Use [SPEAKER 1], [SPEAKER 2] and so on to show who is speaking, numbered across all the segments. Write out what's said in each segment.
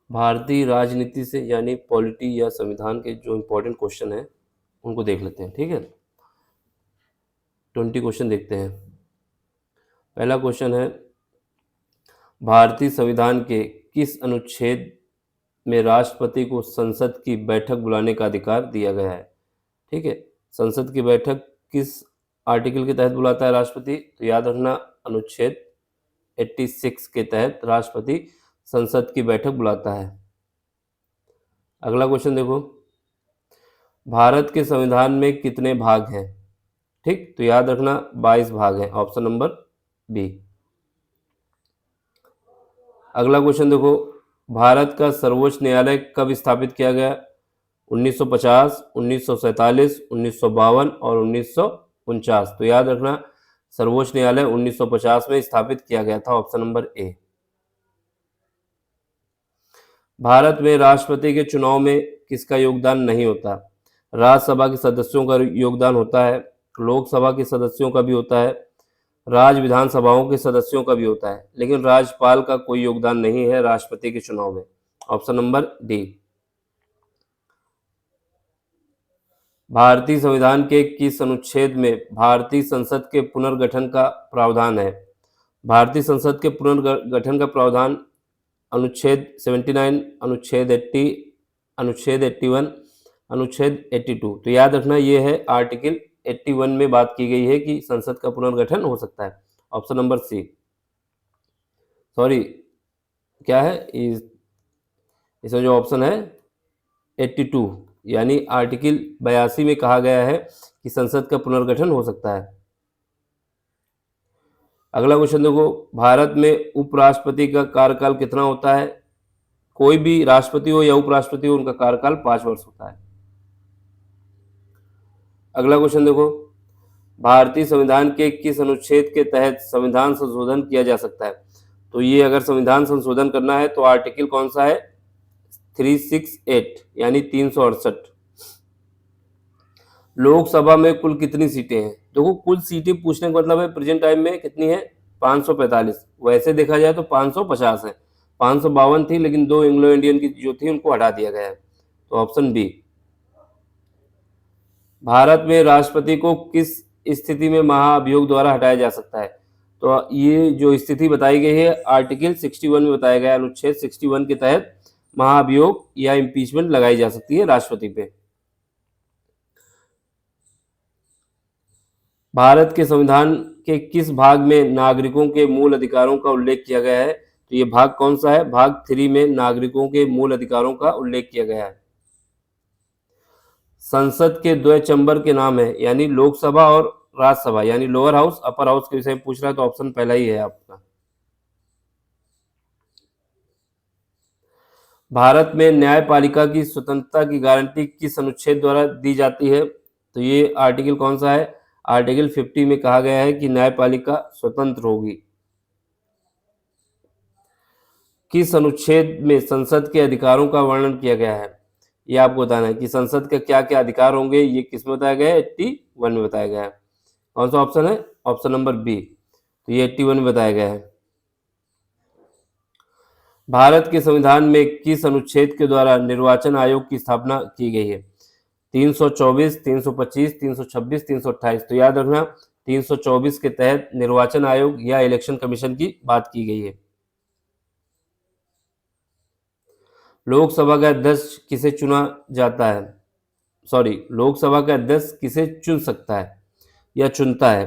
[SPEAKER 1] भारतीय राजनीति से यानी पॉलिटी या संविधान के जो इम्पोर्टेंट क्वेश्चन हैं उनको देख लेते हैं, ठीक है। 20 क्वेश्चन देखते हैं। पहला क्वेश्चन है, भारतीय संविधान के किस अनुच्छेद में राष्ट्रपति को संसद की बैठक बुलाने का अधिकार दिया गया है? ठीक है, संसद की बैठक किस आर्टिकल के तहत बुलाता है राष्ट्रपति? तो याद रखना, अनुच्छेद 86 के तहत राष्ट्रपति संसद की बैठक बुलाता है। अगला क्वेश्चन देखो, भारत के संविधान में कितने भाग हैं? ठीक, तो याद रखना 22 भाग हैं, ऑप्शन नंबर बी। अगला क्वेश्चन देखो, भारत का सर्वोच्च न्यायालय कब स्थापित किया गया? 1950, 1947, 1952 और 1949। तो याद रखना, सर्वोच्च न्यायालय 1950 में स्थापित किया गया था, ऑप्शन नंबर ए। भारत में राष्ट्रपति के चुनाव में किसका योगदान नहीं होता? राज्यसभा के सदस्यों का योगदान होता है, लोकसभा के सदस्यों का भी होता है, राज्य विधानसभाओं के सदस्यों का भी होता है, लेकिन राज्यपाल का कोई योगदान नहीं है राष्ट्रपति के चुनाव में, ऑप्शन नंबर डी। भारतीय संविधान के किस अनुच्छेद में भारतीय संसद के पुनर्गठन का प्रावधान है? भारतीय संसद के पुनर्गठन का प्रावधान अनुच्छेद 79, अनुच्छेद 80, अनुच्छेद 81, अनुच्छेद 82। तो याद रखना, ये है आर्टिकल 81 में बात की गई है कि संसद का पुनर्गठन हो सकता है, ऑप्शन नंबर सी। सॉरी, क्या है इसमें जो ऑप्शन है 82, यानी आर्टिकल 82 में कहा गया है कि संसद का पुनर्गठन हो सकता है। अगला क्वेश्चन देखो, भारत में उपराष्ट्रपति का कार्यकाल कितना होता है? कोई भी राष्ट्रपति हो या उपराष्ट्रपति हो, उनका कार्यकाल 5 वर्ष होता है। अगला क्वेश्चन देखो, भारतीय संविधान के किस अनुच्छेद के तहत संविधान संशोधन किया जा सकता है? तो ये अगर संविधान संशोधन करना है तो आर्टिकल कौन सा है? 368 यानी 368। लोकसभा में कुल कितनी सीटें हैं? देखो, कुल सीटें पूछने का मतलब है प्रेजेंट टाइम में कितनी है? 545। वैसे देखा जाए तो 550 है, 552 थी, लेकिन 2 एंग्लो इंडियन की जो थी उनको हटा दिया गया है, तो ऑप्शन बी। भारत में राष्ट्रपति को किस स्थिति में महाभियोग द्वारा हटाया जा सकता है? तो ये जो स्थिति बताई गई है आर्टिकल 61 में बताया गया, अनुच्छेद 61 के तहत महाभियोग या इम्पीचमेंट लगाई जा सकती है राष्ट्रपति पे। भारत के संविधान के किस भाग में नागरिकों के मूल अधिकारों का उल्लेख किया गया है? तो ये भाग कौन सा है? भाग 3 में नागरिकों के मूल अधिकारों का उल्लेख किया गया है। संसद के 2 चैम्बर के नाम है, यानी लोकसभा और राज्यसभा, यानी लोअर हाउस अपर हाउस के विषय में पूछ रहा है, तो ऑप्शन पहला ही है आपका। भारत में न्यायपालिका की स्वतंत्रता की गारंटी किस अनुच्छेद द्वारा दी जाती है? तो ये आर्टिकल कौन सा है? आर्टिकल 50 में कहा गया है कि न्यायपालिका स्वतंत्र होगी। किस अनुच्छेद में संसद के अधिकारों का वर्णन किया गया है? ये आपको बताना है कि संसद के क्या क्या अधिकार होंगे। ये किस में बताया गया है? 81 में बताया गया है। कौन सा ऑप्शन है? Option number B. तो ये 81 में बताया गया है। भारत के संविधान में किस अनुच्छेद के द्वारा निर्वाचन आयोग की स्थापना की गई है? 324, 325, 326, 328। तो याद रखना, 324 के तहत निर्वाचन आयोग या इलेक्शन कमीशन की बात की गई है। लोकसभा का अध्यक्ष किसे चुना जाता है? सॉरी, लोकसभा का अध्यक्ष किसे चुन सकता है या चुनता है?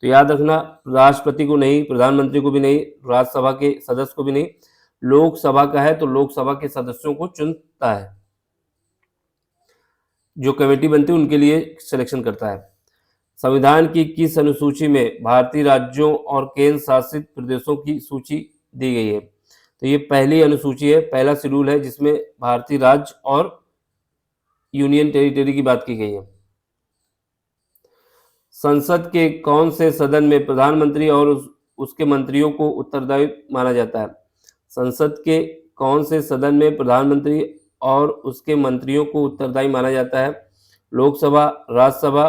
[SPEAKER 1] तो याद रखना, राष्ट्रपति को नहीं, प्रधानमंत्री को भी नहीं, राज्यसभा के सदस्य को भी नहीं। लोकसभा का है तो लोकसभा के सदस्यों को चुनता है, जो कमेटी बनती है उनके लिए सिलेक्शन करता है। संविधान की किस अनुसूची में भारतीय राज्यों और केंद्र शासित प्रदेशों की सूची दी गई है? तो ये पहली अनुसूची है, पहला शेड्यूल है, जिसमें भारतीय राज्य और यूनियन टेरिटरी की बात की गई है। संसद के कौन से सदन में प्रधानमंत्री और उसके मंत्रियों को उत्तरदायी माना जाता है? संसद के कौन से सदन में प्रधानमंत्री और उसके मंत्रियों को उत्तरदायी माना जाता है? लोकसभा, राज्यसभा,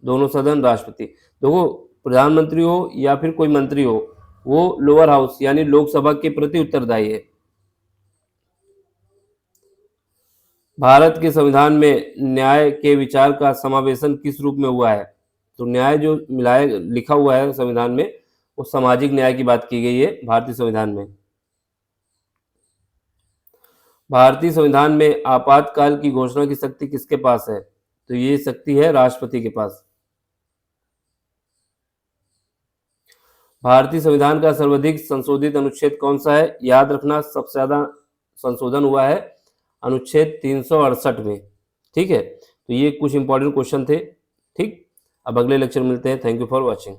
[SPEAKER 1] दोनों सदन, राष्ट्रपति। देखो, प्रधानमंत्री हो या फिर कोई मंत्री हो, वो लोअर हाउस यानी लोकसभा के प्रति उत्तरदायी है। भारत के संविधान में न्याय के विचार का समावेशन किस रूप में हुआ है? तो न्याय जो मिलाया लिखा हुआ है संविधान में, वो सामाजिक न्याय की बात की गई है भारतीय संविधान में। भारतीय संविधान में आपातकाल की घोषणा की शक्ति किसके पास है? तो ये शक्ति है राष्ट्रपति के पास। भारतीय संविधान का सर्वाधिक संशोधित अनुच्छेद कौन सा है? याद रखना, सबसे ज्यादा संशोधन हुआ है अनुच्छेद 368 में। ठीक है, तो ये कुछ इंपॉर्टेंट क्वेश्चन थे। ठीक, अब अगले लेक्चर में मिलते हैं। Thank you for watching.